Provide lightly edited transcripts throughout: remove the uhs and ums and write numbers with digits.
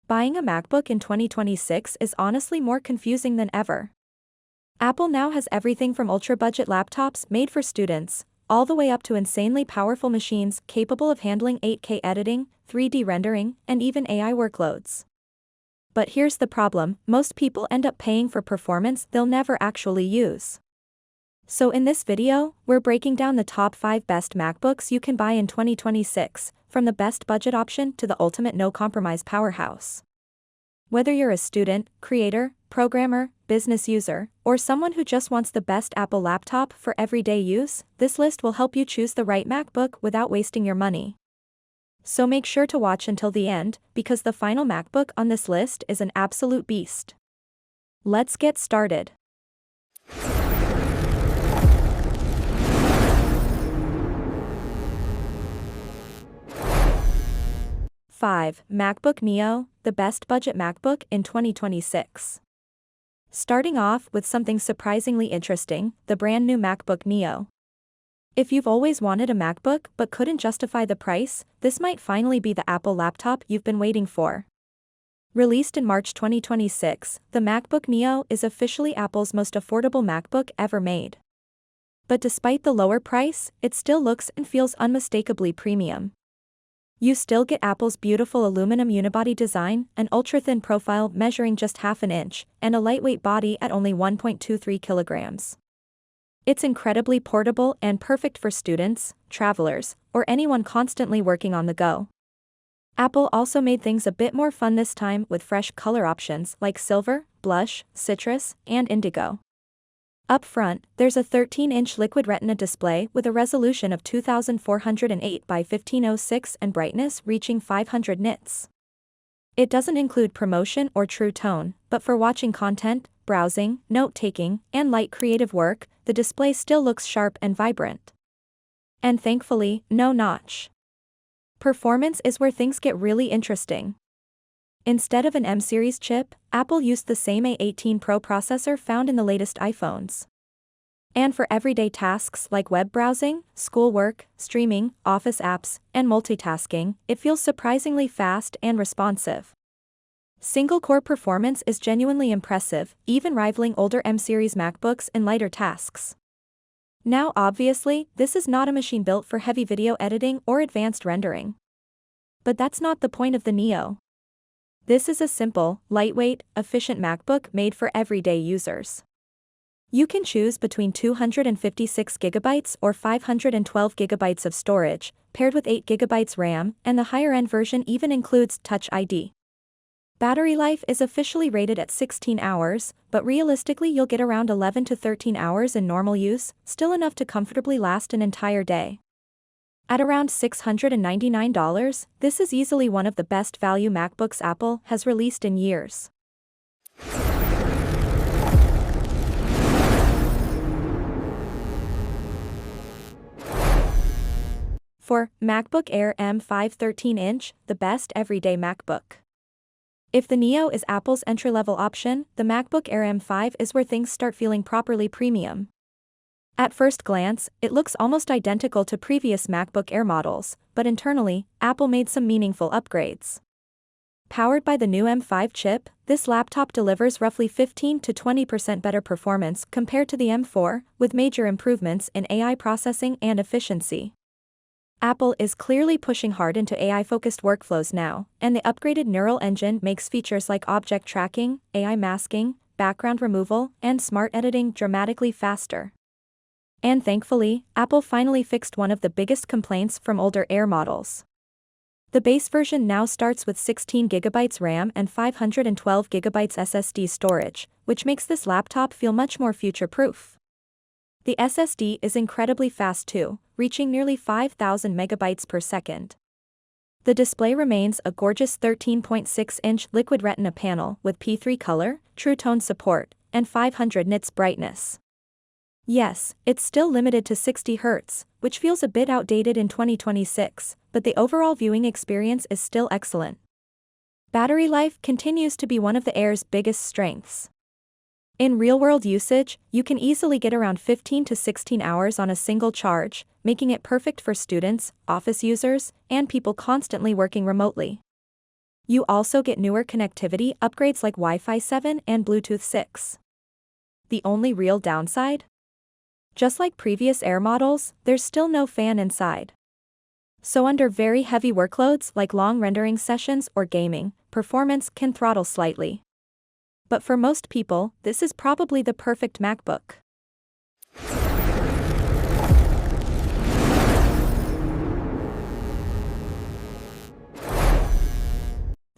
buying a MacBook in 2026 is honestly more confusing than ever. Apple now has everything from ultra-budget laptops made for students, all the way up to insanely powerful machines capable of handling 8K editing, 3D rendering, and even AI workloads. But here's the problem: most people end up paying for performance they'll never actually use. So in this video, we're breaking down the top 5 best MacBooks you can buy in 2026, from the best budget option to the ultimate no-compromise powerhouse. Whether you're a student, creator, programmer, business user, or someone who just wants the best Apple laptop for everyday use, this list will help you choose the right MacBook without wasting your money. So make sure to watch until the end, because the final MacBook on this list is an absolute beast. Let's get started. 5. MacBook Neo, the best budget MacBook in 2026. Starting off with something surprisingly interesting, the brand new MacBook Neo. If you've always wanted a MacBook but couldn't justify the price, this might finally be the Apple laptop you've been waiting for. Released in March 2026, the MacBook Neo is officially Apple's most affordable MacBook ever made. But despite the lower price, it still looks and feels unmistakably premium. You still get Apple's beautiful aluminum unibody design, an ultra-thin profile measuring just half an inch, and a lightweight body at only 1.23 kilograms. It's incredibly portable and perfect for students, travelers, or anyone constantly working on the go. Apple also made things a bit more fun this time with fresh color options like silver, blush, citrus, and indigo. Up front, there's a 13-inch Liquid Retina display with a resolution of 2408 by 1506 and brightness reaching 500 nits. It doesn't include promotion or True Tone, but for watching content, browsing, note-taking, and light creative work, the display still looks sharp and vibrant. And thankfully, no notch. Performance is where things get really interesting. Instead of an M-series chip, Apple used the same A18 Pro processor found in the latest iPhones. And for everyday tasks like web browsing, schoolwork, streaming, office apps, and multitasking, it feels surprisingly fast and responsive. Single-core performance is genuinely impressive, even rivaling older M-series MacBooks in lighter tasks. Now obviously, this is not a machine built for heavy video editing or advanced rendering. But that's not the point of the Neo. This is a simple, lightweight, efficient MacBook made for everyday users. You can choose between 256GB or 512GB of storage, paired with 8GB RAM, and the higher-end version even includes Touch ID. Battery life is officially rated at 16 hours, but realistically you'll get around 11 to 13 hours in normal use, still enough to comfortably last an entire day. At around $699, this is easily one of the best value MacBooks Apple has released in years. For MacBook Air M5 13-inch, the best everyday MacBook. If the Neo is Apple's entry-level option, the MacBook Air M5 is where things start feeling properly premium. At first glance, it looks almost identical to previous MacBook Air models, but internally, Apple made some meaningful upgrades. Powered by the new M5 chip, this laptop delivers roughly 15 to 20% better performance compared to the M4, with major improvements in AI processing and efficiency. Apple is clearly pushing hard into AI-focused workflows now, and the upgraded neural engine makes features like object tracking, AI masking, background removal, and smart editing dramatically faster. And thankfully, Apple finally fixed one of the biggest complaints from older Air models. The base version now starts with 16GB RAM and 512GB SSD storage, which makes this laptop feel much more future-proof. The SSD is incredibly fast too, reaching nearly 5,000 megabytes per second. The display remains a gorgeous 13.6-inch Liquid Retina panel with P3 color, True Tone support, and 500 nits brightness. Yes, it's still limited to 60 Hz, which feels a bit outdated in 2026, but the overall viewing experience is still excellent. Battery life continues to be one of the Air's biggest strengths. In real-world usage, you can easily get around 15 to 16 hours on a single charge, making it perfect for students, office users, and people constantly working remotely. You also get newer connectivity upgrades like Wi-Fi 7 and Bluetooth 6. The only real downside? Just like previous Air models, there's still no fan inside. So under very heavy workloads like long rendering sessions or gaming, performance can throttle slightly. But for most people, this is probably the perfect MacBook.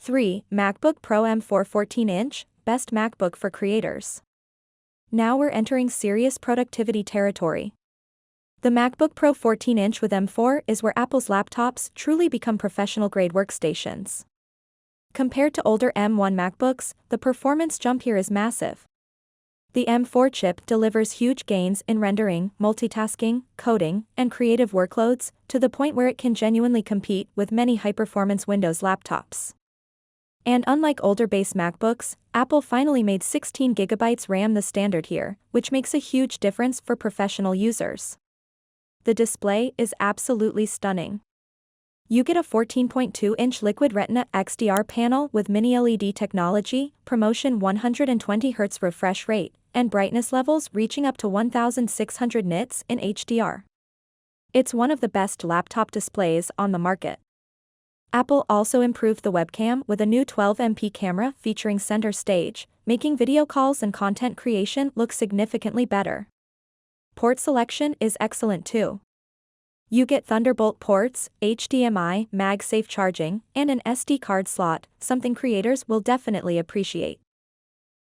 3. MacBook Pro M4 14-inch, best MacBook for creators. Now we're entering serious productivity territory. The MacBook Pro 14-inch with M4 is where Apple's laptops truly become professional-grade workstations. Compared to older M1 MacBooks, the performance jump here is massive. The M4 chip delivers huge gains in rendering, multitasking, coding, and creative workloads, to the point where it can genuinely compete with many high-performance Windows laptops. And unlike older base MacBooks, Apple finally made 16GB RAM the standard here, which makes a huge difference for professional users. The display is absolutely stunning. You get a 14.2-inch Liquid Retina XDR panel with mini LED technology, promotion 120Hz refresh rate, and brightness levels reaching up to 1600 nits in HDR. It's one of the best laptop displays on the market. Apple also improved the webcam with a new 12MP camera featuring center stage, making video calls and content creation look significantly better. Port selection is excellent too. You get Thunderbolt ports, HDMI, MagSafe charging, and an SD card slot, something creators will definitely appreciate.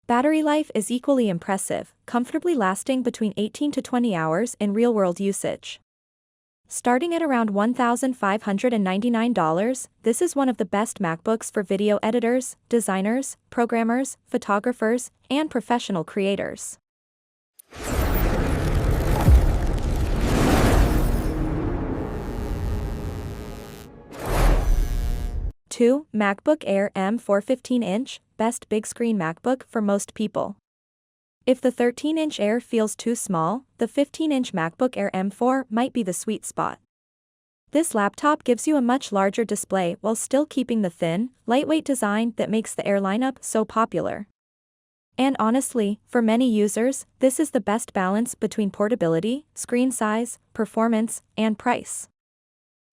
Battery life is equally impressive, comfortably lasting between 18 to 20 hours in real-world usage. Starting at around $1,599, this is one of the best MacBooks for video editors, designers, programmers, photographers, and professional creators. 2. MacBook Air M4 15-inch, best big screen MacBook for most people. If the 13-inch Air feels too small, the 15-inch MacBook Air M4 might be the sweet spot. This laptop gives you a much larger display while still keeping the thin, lightweight design that makes the Air lineup so popular. And honestly, for many users, this is the best balance between portability, screen size, performance, and price.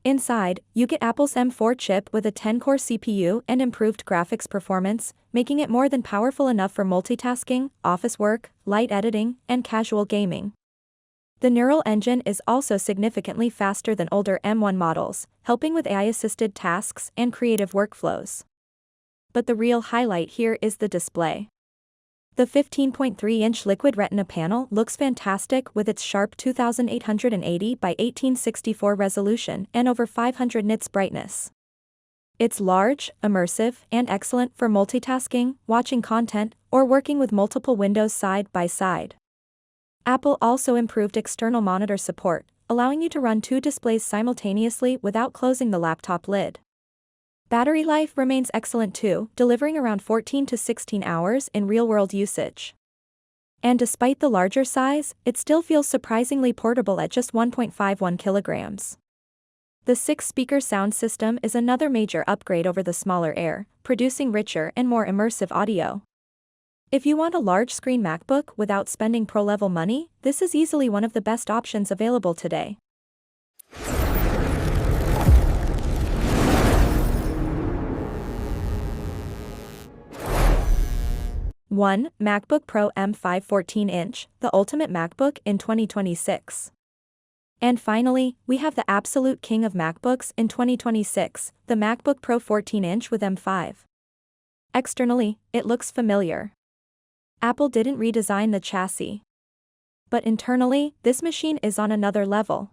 Inside, you get Apple's M4 chip with a 10-core CPU and improved graphics performance, making it more than powerful enough for multitasking, office work, light editing, and casual gaming. The neural engine is also significantly faster than older M1 models, helping with AI-assisted tasks and creative workflows. But the real highlight here is the display. The 15.3-inch Liquid Retina panel looks fantastic with its sharp 2880 by 1864 resolution and over 500 nits brightness. It's large, immersive, and excellent for multitasking, watching content, or working with multiple windows side by side. Apple also improved external monitor support, allowing you to run two displays simultaneously without closing the laptop lid. Battery life remains excellent too, delivering around 14 to 16 hours in real-world usage. And despite the larger size, it still feels surprisingly portable at just 1.51 kilograms. The 6-speaker sound system is another major upgrade over the smaller Air, producing richer and more immersive audio. If you want a large-screen MacBook without spending pro-level money, this is easily one of the best options available today. 1. MacBook Pro M5 14-inch, the ultimate MacBook in 2026. And finally, we have the absolute king of MacBooks in 2026, the MacBook Pro 14-inch with M5. Externally, it looks familiar. Apple didn't redesign the chassis. But internally, this machine is on another level.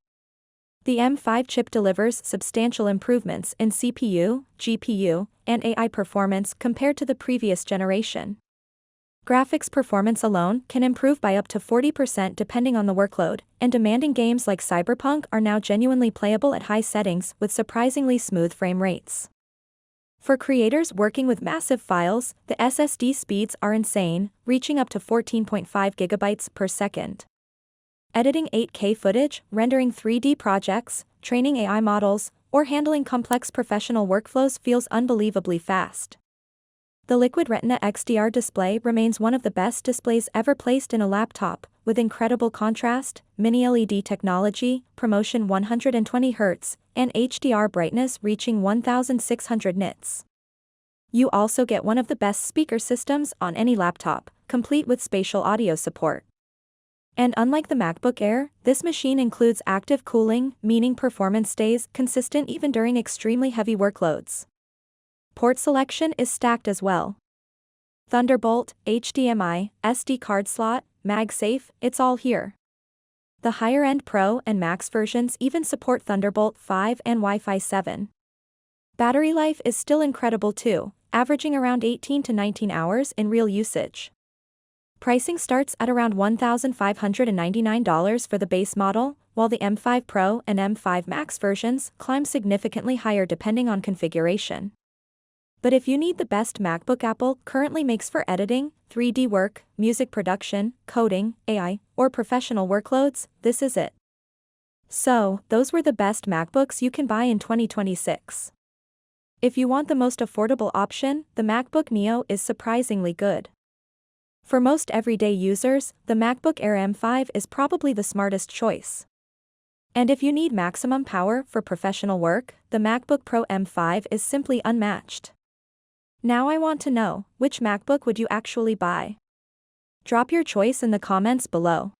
The M5 chip delivers substantial improvements in CPU, GPU, and AI performance compared to the previous generation. Graphics performance alone can improve by up to 40% depending on the workload, and demanding games like Cyberpunk are now genuinely playable at high settings with surprisingly smooth frame rates. For creators working with massive files, the SSD speeds are insane, reaching up to 14.5 GB per second. Editing 8K footage, rendering 3D projects, training AI models, or handling complex professional workflows feels unbelievably fast. The Liquid Retina XDR display remains one of the best displays ever placed in a laptop, with incredible contrast, mini LED technology, ProMotion 120 Hz, and HDR brightness reaching 1600 nits. You also get one of the best speaker systems on any laptop, complete with spatial audio support. And unlike the MacBook Air, this machine includes active cooling, meaning performance stays consistent even during extremely heavy workloads. Port selection is stacked as well. Thunderbolt, HDMI, SD card slot, MagSafe, it's all here. The higher-end Pro and Max versions even support Thunderbolt 5 and Wi-Fi 7. Battery life is still incredible too, averaging around 18 to 19 hours in real usage. Pricing starts at around $1,599 for the base model, while the M5 Pro and M5 Max versions climb significantly higher depending on configuration. But if you need the best MacBook Apple currently makes for editing, 3D work, music production, coding, AI, or professional workloads, this is it. So, those were the best MacBooks you can buy in 2026. If you want the most affordable option, the MacBook Neo is surprisingly good. For most everyday users, the MacBook Air M5 is probably the smartest choice. And if you need maximum power for professional work, the MacBook Pro M5 is simply unmatched. Now I want to know, which MacBook would you actually buy? Drop your choice in the comments below.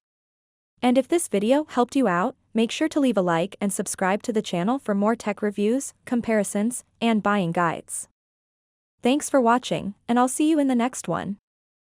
And if this video helped you out, make sure to leave a like and subscribe to the channel for more tech reviews, comparisons, and buying guides. Thanks for watching, and I'll see you in the next one.